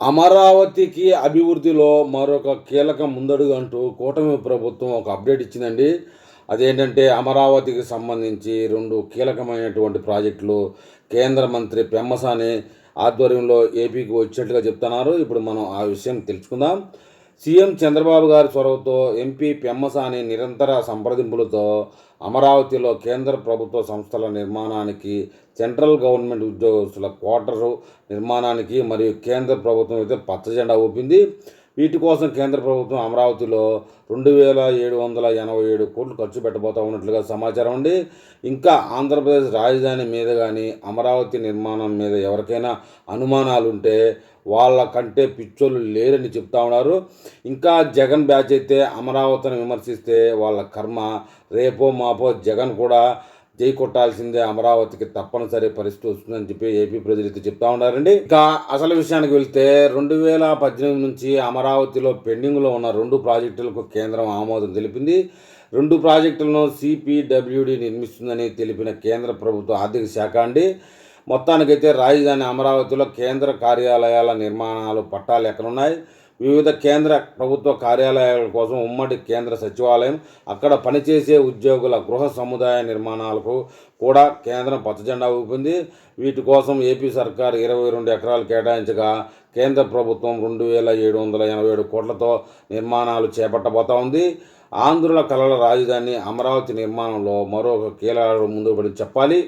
అమరావతికి అభివృద్ధిలో మరొక కీలక ముందడుగు అంటూ కూటమి ప్రభుత్వం ఒక అప్డేట్ ఇచ్చిందండి. అదేంటంటే అమరావతికి సంబంధించి 2 కీలకమైనటువంటి ప్రాజెక్టులు కేంద్ర మంత్రి పెమ్మసాని ఆధ్వర్యంలో ఏపీకి వచ్చినట్లుగా చెప్తున్నారు. ఇప్పుడు మనం ఆ విషయం తెలుసుకుందాం. సీఎం చంద్రబాబు గారి చొరవతో ఎంపీ పెమ్మసాని నిరంతర సంప్రదింపులతో అమరావతిలో కేంద్ర ప్రభుత్వ సంస్థల నిర్మాణానికి, సెంట్రల్ గవర్నమెంట్ ఉద్యోగస్తుల క్వార్టరు నిర్మాణానికి మరియు కేంద్ర ప్రభుత్వం అయితే పచ్చజెండా ఊపింది. వీటి కోసం కేంద్ర ప్రభుత్వం అమరావతిలో 2,787 కోట్లు ఖర్చు పెట్టబోతా ఉన్నట్లుగా సమాచారం అండి. ఇంకా ఆంధ్రప్రదేశ్ రాజధాని మీద కానీ అమరావతి నిర్మాణం మీద ఎవరికైనా అనుమానాలుంటే వాళ్ళ కంటే పిచ్చోళ్ళు లేరని చెప్తా ఉన్నారు. ఇంకా జగన్ బ్యాచ్ అయితే అమరావతిని విమర్శిస్తే వాళ్ళ కర్మ. రేపో మాపో జగన్ కూడా జై కొట్టాల్సిందే, అమరావతికి తప్పనిసరి పరిస్థితి వస్తుందని చెప్పి ఏపీ ప్రజలు అయితే చెప్తా ఉన్నారండి. ఇంకా అసలు విషయానికి వెళ్తే 2018 నుంచి అమరావతిలో పెండింగ్లో ఉన్న 2 ప్రాజెక్టులకు కేంద్రం ఆమోదం తెలిపింది. 2 ప్రాజెక్టులను సిపిడబ్ల్యూడి నిర్మిస్తుందని తెలిపిన కేంద్ర ప్రభుత్వ ఆర్థిక శాఖ అండి. మొత్తానికైతే రాజధాని అమరావతిలో కేంద్ర కార్యాలయాల నిర్మాణాలు పట్టాలు ఎక్కడున్నాయి. వివిధ కేంద్ర ప్రభుత్వ కార్యాలయాల కోసం ఉమ్మడి కేంద్ర సచివాలయం, అక్కడ పనిచేసే ఉద్యోగుల గృహ సముదాయ నిర్మాణాలకు కూడా కేంద్రం పచ్చజెండా ఊపింది. వీటి కోసం ఏపీ సర్కార్ 22 ఎకరాలు కేటాయించగా కేంద్ర ప్రభుత్వం 2,787 కోట్లతో నిర్మాణాలు చేపట్టబోతా ఉంది. ఆంధ్రుల కలల రాజధాని అమరావతి నిర్మాణంలో మరొక కీలక ముందుకు పడి చెప్పాలి.